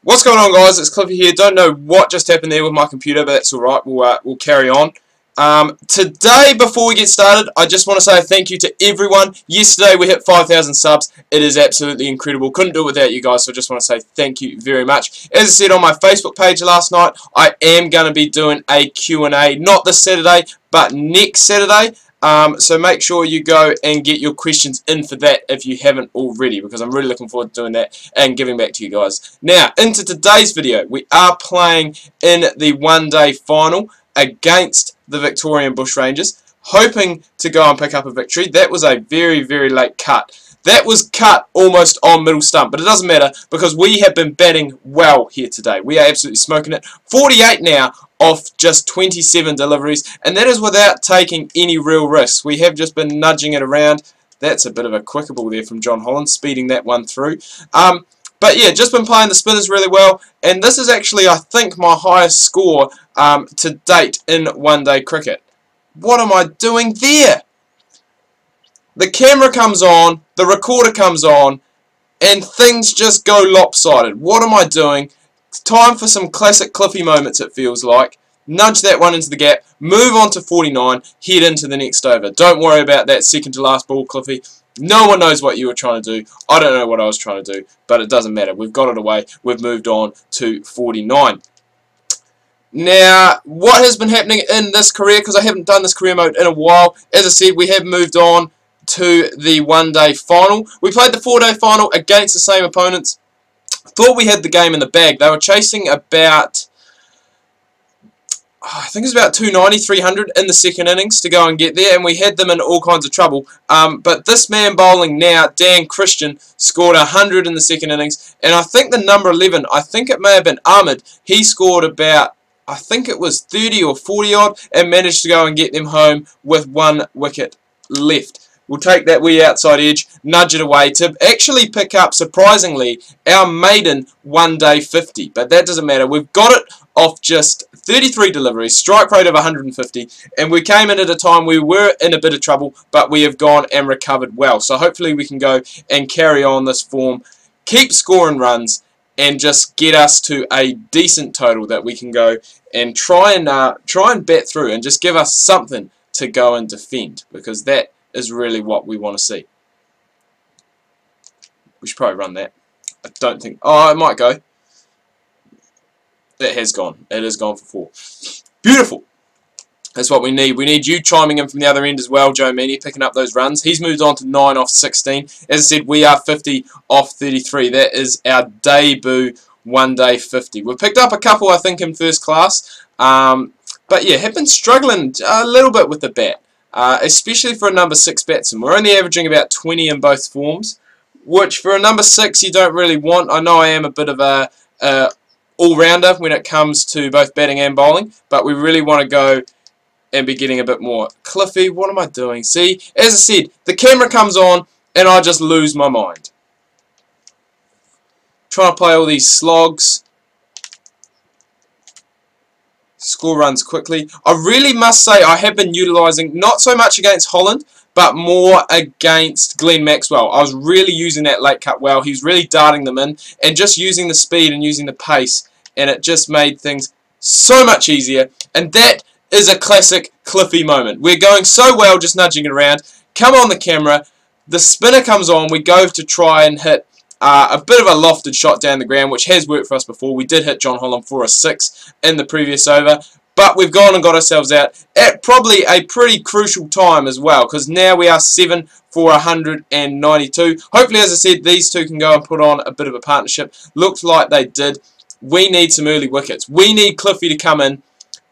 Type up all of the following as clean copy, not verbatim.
What's going on, guys? It's Cliffy here. Don't know what just happened there with my computer, but that's alright. We'll carry on. Today, before we get started, I just want to say thank you to everyone. Yesterday we hit 5,000 subs. It is absolutely incredible. Couldn't do it without you guys, so I just want to say thank you very much. As I said on my Facebook page last night, I am going to be doing a Q&A, not this Saturday, but next Saturday. So make sure you go and get your questions in for that if you haven't already, because I'm really looking forward to doing that and giving back to you guys. Now, into today's video, we are playing in the one-day final against the Victorian Bushrangers, hoping to go and pick up a victory. That was a very, very late cut. That was cut almost on middle stump, but it doesn't matter because we have been batting well here today. We are absolutely smoking it. 48 now off just 27 deliveries, and that is without taking any real risks. We have just been nudging it around. That's a bit of a quicker ball there from John Holland, speeding that one through. But yeah, just been playing the spinners really well, and this is actually, I think, my highest score to date in one-day cricket. What am I doing there? The camera comes on, the recorder comes on, and things just go lopsided. What am I doing? It's time for some classic Cliffy moments, it feels like. Nudge that one into the gap, move on to 49, head into the next over. Don't worry about that second to last ball, Cliffy. No one knows what you were trying to do. I don't know what I was trying to do, but it doesn't matter. We've got it away. We've moved on to 49. Now, what has been happening in this career, because I haven't done this career mode in a while, as I said, we have moved on to the one-day final. We played the four-day final against the same opponents. Thought we had the game in the bag. They were chasing about, I think it was about 290, 300 in the second innings to go and get there, and we had them in all kinds of trouble. But this man bowling now, Dan Christian, scored 100 in the second innings, and I think the number 11, I think it may have been Ahmed, he scored about, I think it was 30 or 40 odd, and managed to go and get them home with one wicket left. We'll take that wee outside edge, nudge it away to actually pick up, surprisingly, our maiden one-day 50. But that doesn't matter. We've got it off just 33 deliveries, strike rate of 150, and we came in at a time we were in a bit of trouble, but we have gone and recovered well. So hopefully we can go and carry on this form, keep scoring runs, and just get us to a decent total that we can go and try and bat through and just give us something to go and defend, because that is really what we want to see. We should probably run that. I don't think... Oh, it might go. It has gone. It has gone for 4. Beautiful. That's what we need. We need you chiming in from the other end as well, Joe Meany, picking up those runs. He's moved on to 9 off 16. As I said, we are 50 off 33. That is our debut one-day 50. We've picked up a couple, I think, in first class. But yeah, have been struggling a little bit with the bat. Especially for a number 6 batsman. We're only averaging about 20 in both forms, which for a number 6 you don't really want. I know I am a bit of a all-rounder when it comes to both batting and bowling, but we really want to go and be getting a bit more. Cliffy, what am I doing? See, as I said, the camera comes on and I just lose my mind. Trying to play all these slogs. Score runs quickly. I really must say I have been utilising, not so much against Holland, but more against Glenn Maxwell. I was really using that late cut well. He was really darting them in and just using the speed and using the pace, and it just made things so much easier. And that is a classic Cliffy moment. We're going so well, just nudging it around. Come on the camera. The spinner comes on. We go to try and hit a bit of a lofted shot down the ground, which has worked for us before. We did hit John Holland for a 6 in the previous over, but we've gone and got ourselves out at probably a pretty crucial time as well, because now we are 7 for 192. Hopefully, as I said, these two can go and put on a bit of a partnership. Looks like they did. We need some early wickets. We need Cliffy to come in,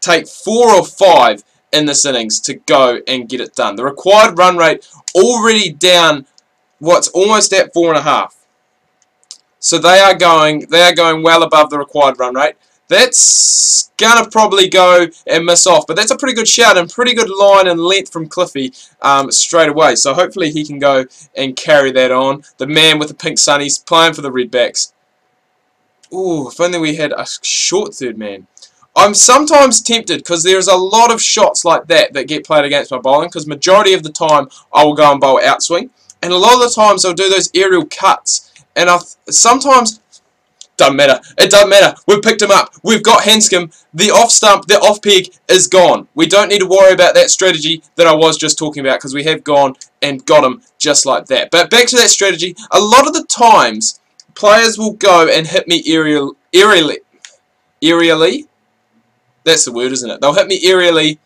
take 4 or 5 in this innings to go and get it done. The required run rate already down, what's almost at 4.5. So they are going well above the required run rate. That's gonna probably go and miss off, but that's a pretty good shout and pretty good line and length from Cliffy straight away. So hopefully he can go and carry that on. The man with the pink sunnies playing for the Redbacks. Ooh, if only we had a short third man. I'm sometimes tempted because there's a lot of shots like that get played against my bowling, because majority of the time I will go and bowl outswing, and a lot of the times I'll do those aerial cuts. And I sometimes Doesn't matter. It doesn't matter. We've picked him up. We've got Hanscom. The off stump, the off peg is gone. We don't need to worry about that strategy that I was just talking about because we have gone and got him just like that. But back to that strategy. A lot of the times, players will go and hit me aerially. That's the word, isn't it? They'll hit me aerially.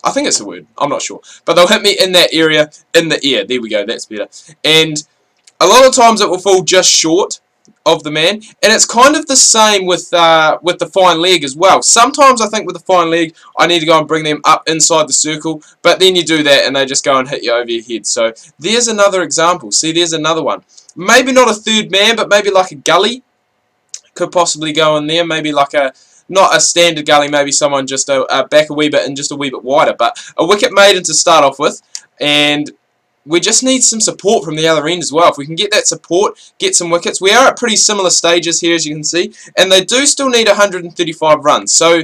I think it's a word. I'm not sure. But they'll hit me in that area, in the air. There we go. That's better. And a lot of times it will fall just short of the man, and it's kind of the same with the fine leg as well. Sometimes I think with the fine leg I need to go and bring them up inside the circle, but then you do that and they just go and hit you over your head. So there's another example. See, there's another one. Maybe not a third man, but maybe like a gully could possibly go in there. Maybe like a not a standard gully, maybe someone just back a wee bit and just a wee bit wider, but a wicket maiden to start off with, and we just need some support from the other end as well. If we can get that support, get some wickets. We are at pretty similar stages here, as you can see, and they do still need 135 runs. So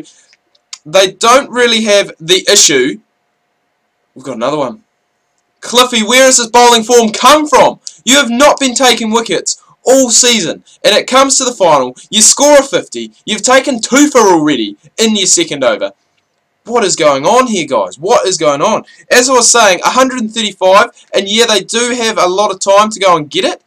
they don't really have the issue. We've got another one. Cliffy, where has this bowling form come from? You have not been taking wickets all season, and it comes to the final. You score a 50. You've taken 2 for already in your second over. What is going on here, guys? What is going on? As I was saying, 135, and yeah, they do have a lot of time to go and get it.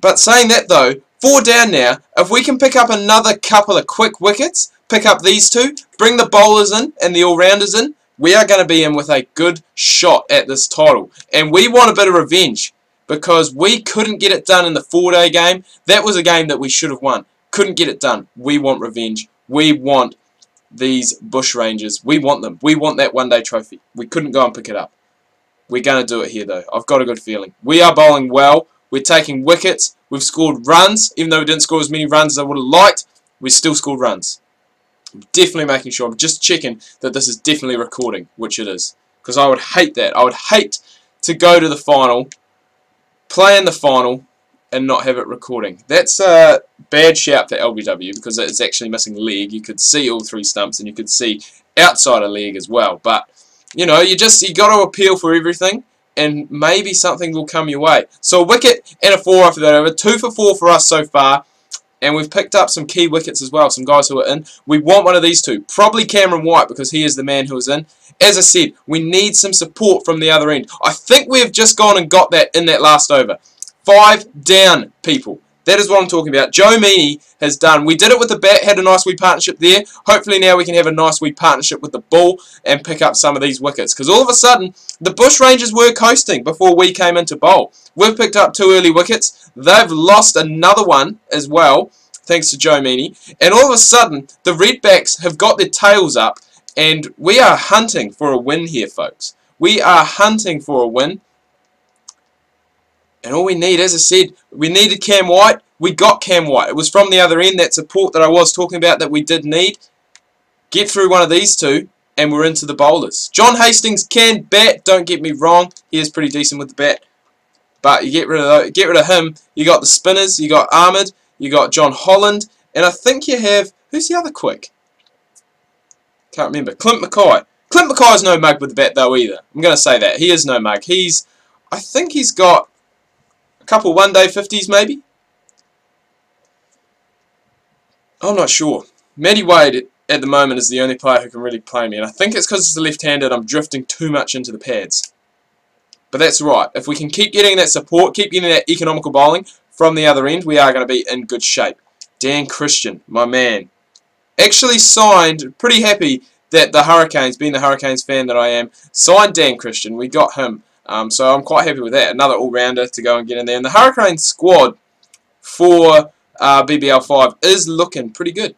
But saying that though, 4 down now. If we can pick up another couple of quick wickets, pick up these 2, bring the bowlers in and the all-rounders in, we are going to be in with a good shot at this title. And we want a bit of revenge because we couldn't get it done in the 4-day game. That was a game that we should have won. Couldn't get it done. We want revenge. We want these Bushrangers. We want them. We want that 1-day trophy. We couldn't go and pick it up. We're going to do it here though. I've got a good feeling. We are bowling well. We're taking wickets. We've scored runs. Even though we didn't score as many runs as I would have liked, we still scored runs. I'm definitely making sure. I'm just checking that this is definitely recording, which it is. Because I would hate that. I would hate to go to the final, play in the final, and not have it recording. That's a bad shout for LBW because it's actually missing leg. You could see all 3 stumps and you could see outside a leg as well. But you know, you got to appeal for everything, and maybe something will come your way. So a wicket and a 4 after that over. 2 for 4 for us so far, and we've picked up some key wickets as well. Some guys who are in. We want one of these 2, probably Cameron White because he is the man who is in. As I said, we need some support from the other end. I think we have just gone and got that in that last over. 5 down, people. That is what I'm talking about. Joe Meany has done. We did it with the bat, had a nice wee partnership there. Hopefully now we can have a nice wee partnership with the ball and pick up some of these wickets. Because all of a sudden, the Bushrangers were coasting before we came into bowl. We've picked up 2 early wickets. They've lost another one as well, thanks to Joe Meany. And all of a sudden, the Redbacks have got their tails up. And we are hunting for a win here, folks. We are hunting for a win. And all we need, as I said, we needed Cam White. We got Cam White. It was from the other end, that support that I was talking about that we did need. Get through one of these 2, and we're into the bowlers. John Hastings can bat, don't get me wrong. He is pretty decent with the bat. But you get rid of him. You got the spinners, you got Ahmed, you got John Holland, and I think you have, who's the other quick? Can't remember. Clint Mackay. Clint Mackay is no mug with the bat though either. I'm going to say that. He is no mug. I think he's got couple 1-day 50s maybe. I'm not sure. Matty Wade at the moment is the only player who can really play me, and I think it's because it's the left-handed I'm drifting too much into the pads. But that's right. If we can keep getting that support, keep getting that economical bowling from the other end, we are going to be in good shape. Dan Christian, my man. Actually signed, pretty happy that the Hurricanes, being the Hurricanes fan that I am, signed Dan Christian. We got him. So I'm quite happy with that. Another all-rounder to go and get in there. And the Hurricane squad for BBL5 is looking pretty good,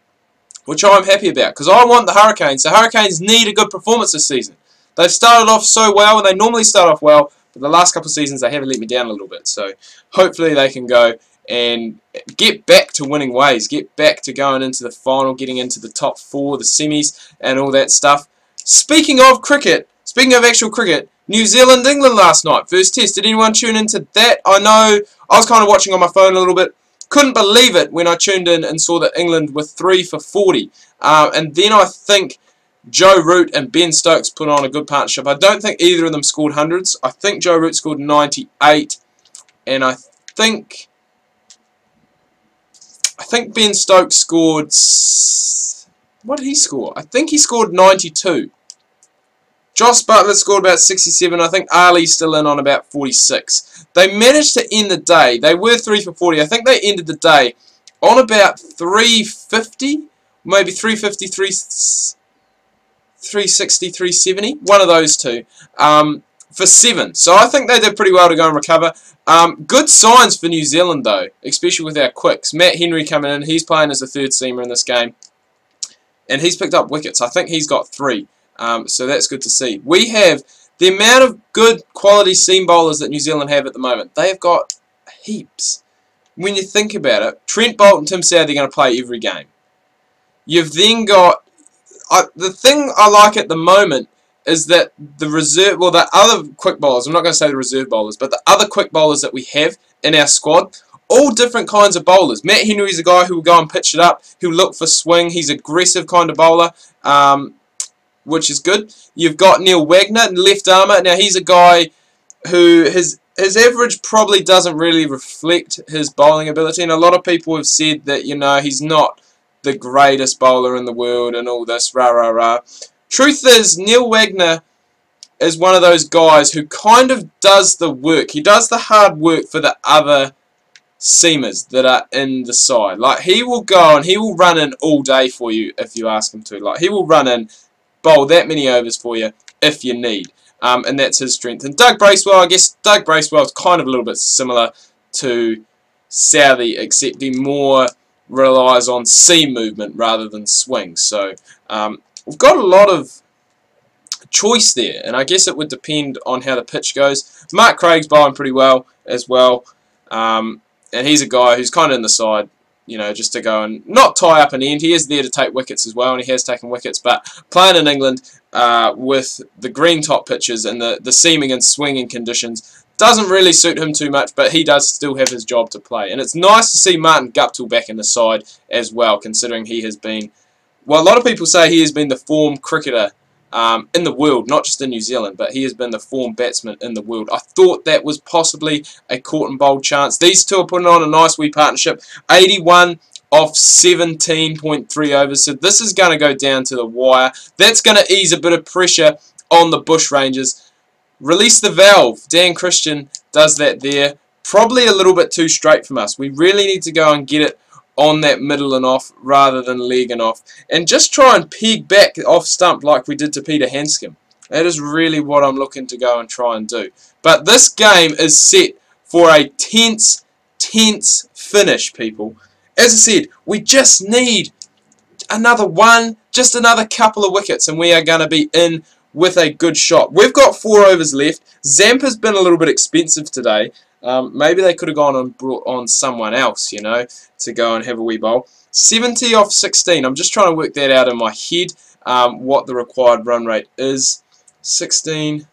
which I'm happy about because I want the Hurricanes. The Hurricanes need a good performance this season. They've started off so well, and they normally start off well, but the last couple of seasons they haven't let me down a little bit. So hopefully they can go and get back to winning ways, get back to going into the final, getting into the top 4, the semis, and all that stuff. Speaking of cricket, speaking of actual cricket, New Zealand, England last night, first test. Did anyone tune into that? I know I was kind of watching on my phone a little bit. Couldn't believe it when I tuned in and saw that England were 3 for 40. And then I think Joe Root and Ben Stokes put on a good partnership. I don't think either of them scored hundreds. I think Joe Root scored 98. And I think think Ben Stokes scored... What did he score? I think he scored 92. Josh Butler scored about 67. I think Ali's still in on about 46. They managed to end the day. They were 3 for 40. I think they ended the day on about 350. Maybe 350, 360, 370. One of those two. For 7. So I think they did pretty well to go and recover. Good signs for New Zealand though, especially with our quicks. Matt Henry coming in. He's playing as a third seamer in this game. And he's picked up wickets. I think he's got 3. So that's good to see. We have the amount of good quality seam bowlers that New Zealand have at the moment. They have got heaps. When you think about it, Trent Boult and Tim Southee are going to play every game. You've then got... the thing I like at the moment is that the other quick bowlers, I'm not going to say the reserve bowlers, but the other quick bowlers that we have in our squad, all different kinds of bowlers. Matt Henry's a guy who will go and pitch it up, who'll look for swing. He's an aggressive kind of bowler, which is good. You've got Neil Wagner, left armour. Now he's a guy who his average probably doesn't really reflect his bowling ability, and a lot of people have said that, you know, he's not the greatest bowler in the world and all this rah rah rah. Truth is, Neil Wagner is one of those guys who kind of does the work. He does the hard work for the other seamers that are in the side. Like, he will go and he will run in all day for you if you ask him to. Like, he will run in, bowl that many overs for you if you need. And that's his strength. And Doug Bracewell, I guess Doug Bracewell is kind of a little bit similar to Southee, except he more relies on seam movement rather than swing. So we've got a lot of choice there, and I guess it would depend on how the pitch goes. Mark Craig's bowling pretty well as well, and he's a guy who's kind of in the side, you know, just to go and not tie up an end. He is there to take wickets as well, and he has taken wickets, but playing in England with the green top pitches and the seaming and swinging conditions doesn't really suit him too much, but he does still have his job to play. And it's nice to see Martin Guptill back in the side as well, considering he has been, well, a lot of people say he has been the form cricketer in the world, not just in New Zealand, but he has been the form batsman in the world. I thought that was possibly a caught and bowled chance. These two are putting on a nice wee partnership. 81 off 17.3 overs, so this is going to go down to the wire. That's going to ease a bit of pressure on the Bushrangers. Release the valve. Dan Christian does that there. Probably a little bit too straight from us. We really need to go and get it on that middle and off rather than leg and off. And just try and peg back off stump like we did to Peter Hanscom. That is really what I'm looking to go and try and do. But this game is set for a tense finish, people. As I said, we just need another one, just another couple of wickets, and we are going to be in with a good shot. We've got 4 overs left. Zampa's been a little bit expensive today. Maybe they could have gone and brought on someone else, you know, to go and have a wee bowl. 70 off 16. I'm just trying to work that out in my head, what the required run rate is. 16.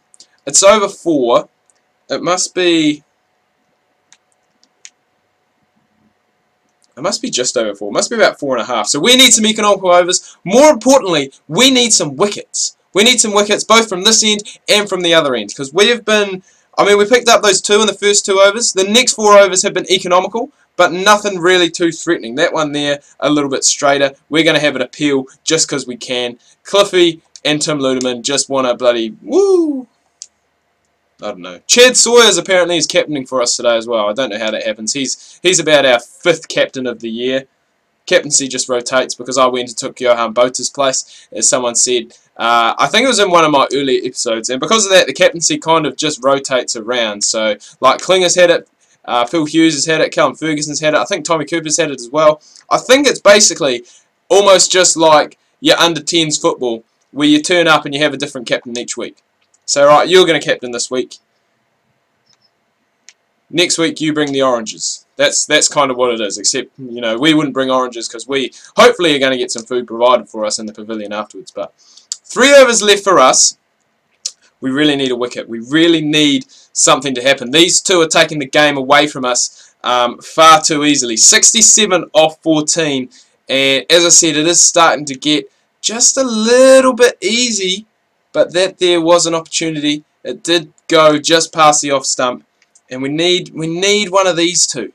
It's over 4. It must be just over 4. It must be about 4.5. So we need some economical overs. More importantly, we need some wickets. We need some wickets both from this end and from the other end, because we have been, I mean, we picked up those 2 in the first 2 overs. The next 4 overs have been economical, but nothing really too threatening. That one there, a little bit straighter. We're going to have it appeal just because we can. Cliffy and Tim Ludeman just want to bloody, woo! I don't know. Chad Sawyers apparently is captaining for us today as well. I don't know how that happens. He's about our 5th captain of the year. Captaincy just rotates because I went and took Johan Bota's place, as someone said. I think it was in one of my earlier episodes, and because of that, the captaincy kind of just rotates around. So, like, Klinger's had it, Phil Hughes has had it, Callum Ferguson's had it, I think Tommy Cooper's had it as well. I think it's basically almost just like your under-10s football, where you turn up and you have a different captain each week. So, right, you're going to captain this week. Next week, you bring the oranges. That's kind of what it is, except, you know, we wouldn't bring oranges because we hopefully are going to get some food provided for us in the pavilion afterwards. But 3 overs left for us. We really need a wicket. We really need something to happen. These two are taking the game away from us far too easily. 67 off 14. And as I said, it is starting to get just a little bit easy. But that there was an opportunity. It did go just past the off stump. And we need one of these two.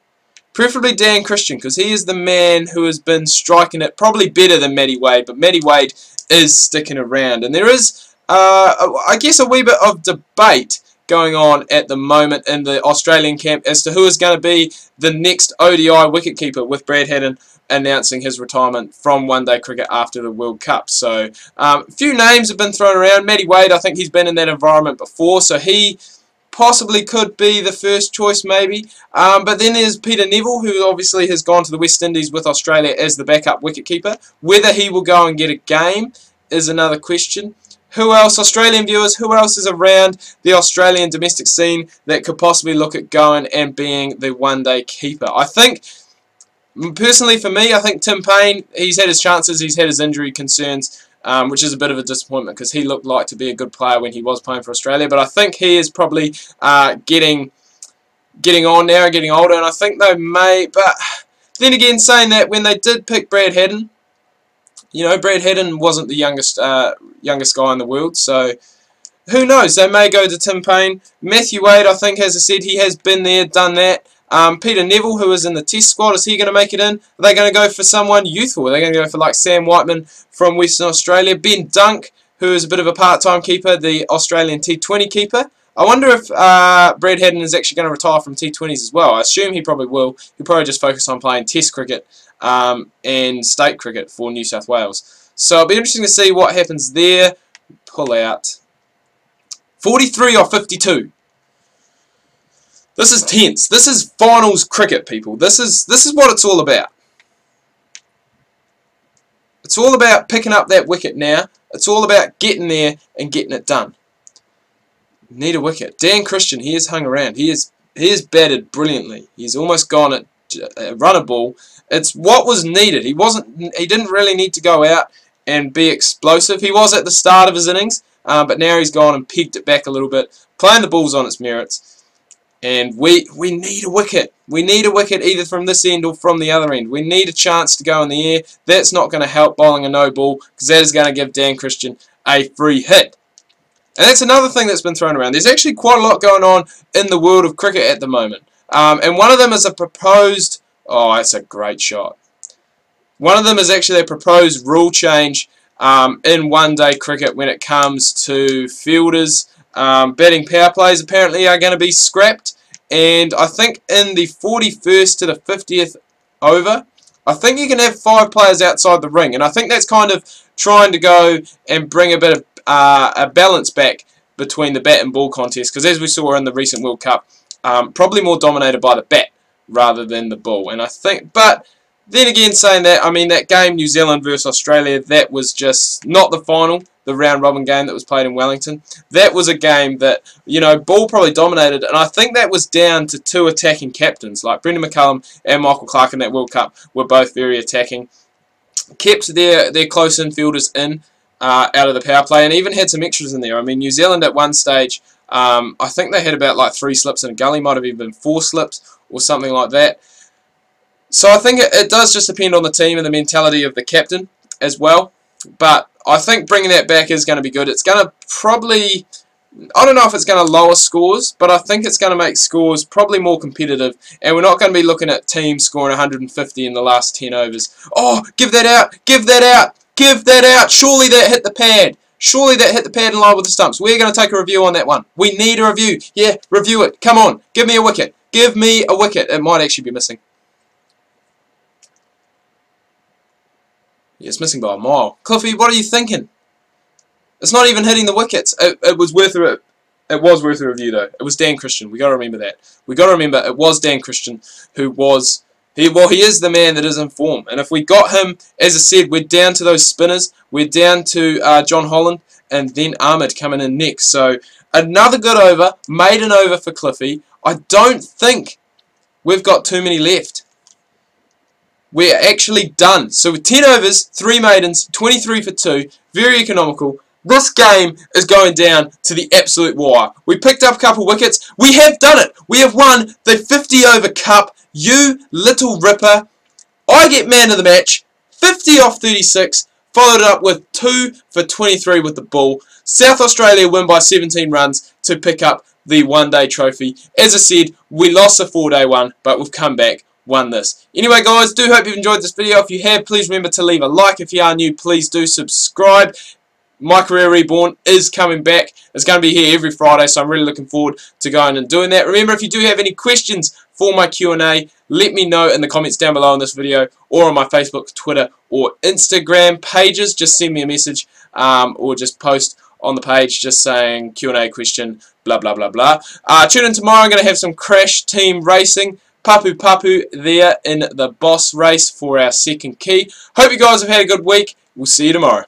Preferably Dan Christian, because he is the man who has been striking it probably better than Matty Wade, but Matty Wade is sticking around. And there is, I guess, a wee bit of debate going on at the moment in the Australian camp as to who is going to be the next ODI wicketkeeper, with Brad Haddin announcing his retirement from one-day cricket after the World Cup. So a few names have been thrown around. Matty Wade, I think he's been in that environment before, so he possibly could be the first choice maybe. But then there's Peter Neville, who obviously has gone to the West Indies with Australia as the backup wicketkeeper. Whether he will go and get a game is another question. Who else, Australian viewers, who else is around the Australian domestic scene that could possibly look at going and being the one-day keeper? I think, personally for me, I think Tim Payne, he's had his chances, he's had his injury concerns, which is a bit of a disappointment because he looked like to be a good player when he was playing for Australia. But I think he is probably getting on now, getting older, and I think they may. But then again, saying that, when they did pick Brad Haddin, you know, Brad Haddin wasn't the youngest guy in the world, so who knows? They may go to Tim Payne. Matthew Wade, I think, as I said, he has been there, done that. Peter Neville, who is in the Test squad, is he going to make it in? Are they going to go for someone youthful? Are they going to go for like Sam Whiteman from Western Australia? Ben Dunk, who is a bit of a part-time keeper, the Australian T20 keeper. I wonder if Brad Haddin is actually going to retire from T20s as well. I assume he probably will. He'll probably just focus on playing Test cricket and state cricket for New South Wales. So it'll be interesting to see what happens there. Pull out. 43 or 52. This is tense. This is finals cricket, people. This is what it's all about. It's all about picking up that wicket now. It's all about getting there and getting it done. Need a wicket. Dan Christian, he has hung around. He has batted brilliantly. He's almost gone at run a ball. It's what was needed. He didn't really need to go out and be explosive. He was at the start of his innings, but now he's gone and peaked it back a little bit, playing the balls on its merits. And we need a wicket. We need a wicket either from this end or from the other end. We need a chance to go in the air. That's not going to help bowling a no ball, because that is going to give Dan Christian a free hit. And that's another thing that's been thrown around. There's actually quite a lot going on in the world of cricket at the moment. And one of them is a proposed... Oh, that's a great shot. One of them is actually a proposed rule change in one-day cricket when it comes to fielders. Batting power plays apparently are going to be scrapped, and I think in the 41st to the 50th over, I think you can have 5 players outside the ring, and I think that's kind of trying to go and bring a bit of a balance back between the bat and ball contest, because as we saw in the recent World Cup, probably more dominated by the bat rather than the ball. And I think, but then again, saying that, I mean, that game New Zealand versus Australia, that was just not the final, the round-robin game that was played in Wellington. That was a game that, you know, ball probably dominated, and I think that was down to 2 attacking captains, like Brendan McCullum and Michael Clark in that World Cup were both very attacking. Kept their close infielders in out of the power play, and even had some extras in there. I mean, New Zealand at one stage, I think they had about like 3 slips in a gully, might have even been 4 slips or something like that. So I think it does just depend on the team and the mentality of the captain as well. But I think bringing that back is going to be good. It's going to probably, I don't know if it's going to lower scores, but I think it's going to make scores probably more competitive. And we're not going to be looking at teams scoring 150 in the last 10 overs. Oh, give that out! Give that out! Give that out! Surely that hit the pad. Surely that hit the pad in line with the stumps. We're going to take a review on that one. We need a review. Yeah, review it. Come on. Give me a wicket. Give me a wicket. It might actually be missing. Yeah, it's missing by a mile. Cliffy, what are you thinking? It's not even hitting the wickets. It was worth a review though. It was Dan Christian. We got to remember that. We got to remember it was Dan Christian who was he is the man that is in form. And if we got him, as I said, we're down to those spinners. We're down to John Holland and then Ahmed coming in next. So another good over, maiden over for Cliffy. I don't think we've got too many left. We're actually done. So with 10 overs, 3 maidens, 23 for 2, very economical. This game is going down to the absolute wire. We picked up a couple wickets. We have done it. We have won the 50 over cup. You little ripper. I get man of the match. 50 off 36. Followed up with 2 for 23 with the ball. South Australia win by 17 runs to pick up the one-day trophy. As I said, we lost the 4-day one, but we've come back. won this. Anyway, guys, do hope you've enjoyed this video. If you have, please remember to leave a like. If you are new, please do subscribe. My Career Reborn is coming back. It's going to be here every Friday, so I'm really looking forward to going and doing that. Remember, if you do have any questions for my Q&A, let me know in the comments down below on this video or on my Facebook, Twitter, or Instagram pages. Just send me a message or just post on the page just saying Q&A question, blah, blah, blah, blah. Tune in tomorrow. I'm going to have some Crash Team Racing. Papu there in the boss race for our second key. Hope you guys have had a good week. We'll see you tomorrow.